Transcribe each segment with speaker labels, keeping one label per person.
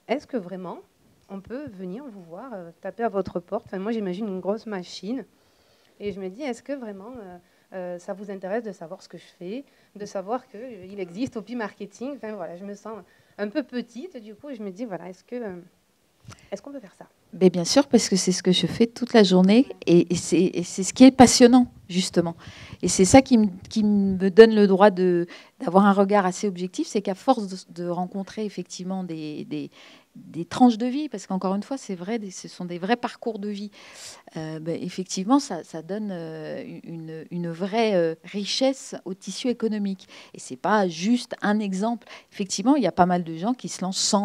Speaker 1: est-ce que vraiment on peut venir vous voir, taper à votre porte? Enfin, moi, j'imagine une grosse machine. Et je me dis, est-ce que vraiment ça vous intéresse de savoir ce que je fais, de savoir qu'il existe Opi Marketing? Enfin, voilà, je me sens un peu petite. Du coup, je me dis, voilà, est-ce qu'on peut faire ça?
Speaker 2: Mais bien sûr, parce que c'est ce que je fais toute la journée et c'est ce qui est passionnant, justement. Et c'est ça qui me donne le droit d'avoir un regard assez objectif, c'est qu'à force de rencontrer effectivement des tranches de vie, parce qu'encore une fois, c'est vrai, ce sont des vrais parcours de vie. Ben, effectivement, ça donne une vraie richesse au tissu économique. Et c'est pas juste un exemple. Effectivement, il y a pas mal de gens qui se lancent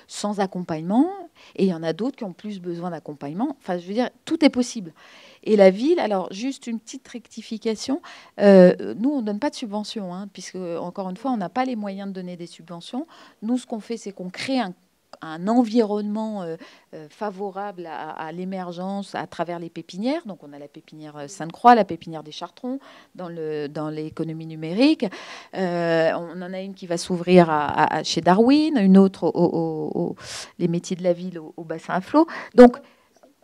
Speaker 2: sans accompagnement, et il y en a d'autres qui ont plus besoin d'accompagnement. Enfin, je veux dire, tout est possible. Et la ville, alors juste une petite rectification, nous, on ne donne pas de subventions, hein, puisque, encore une fois, on n'a pas les moyens de donner des subventions. Nous, ce qu'on fait, c'est qu'on crée un environnement favorable à l'émergence à travers les pépinières. Donc, on a la pépinière Sainte-Croix, la pépinière des Chartrons dans l'économie numérique. On en a une qui va s'ouvrir chez Darwin, une autre les métiers de la ville au bassin à flot. Donc,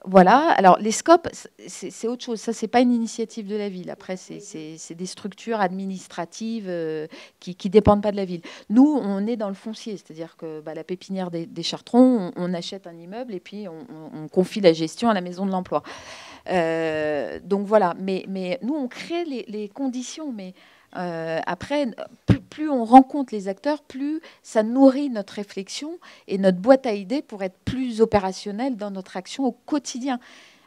Speaker 2: voilà. Alors, les scopes, c'est autre chose. Ça, c'est pas une initiative de la ville. Après, c'est des structures administratives qui dépendent pas de la ville. Nous, on est dans le foncier, c'est-à-dire que la pépinière des Chartrons, on achète un immeuble et puis on confie la gestion à la maison de l'emploi. Donc voilà. Mais nous, on crée les conditions. Mais après, plus on rencontre les acteurs, plus ça nourrit notre réflexion et notre boîte à idées pour être plus opérationnel dans notre action au quotidien.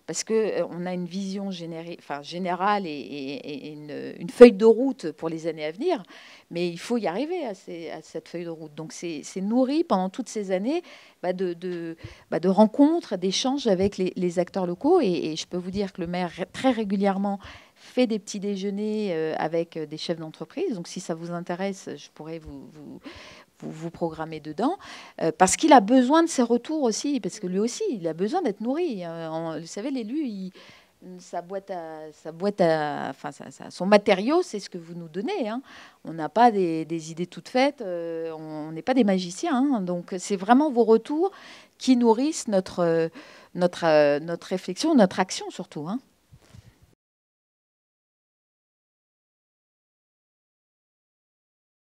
Speaker 2: Parce qu'on a une vision générale et une feuille de route pour les années à venir, mais il faut y arriver à cette feuille de route. Donc c'est nourri pendant toutes ces années de rencontres, d'échanges avec les acteurs locaux. Et je peux vous dire que le maire, très régulièrement, fait des petits déjeuners avec des chefs d'entreprise. Donc si ça vous intéresse, je pourrais vous programmer dedans, parce qu'il a besoin de ses retours aussi, parce que lui aussi, il a besoin d'être nourri. Vous savez, l'élu, enfin, son matériau, c'est ce que vous nous donnez. Hein. On n'a pas des idées toutes faites, on n'est pas des magiciens. Hein. Donc, c'est vraiment vos retours qui nourrissent notre réflexion, notre action surtout. Hein.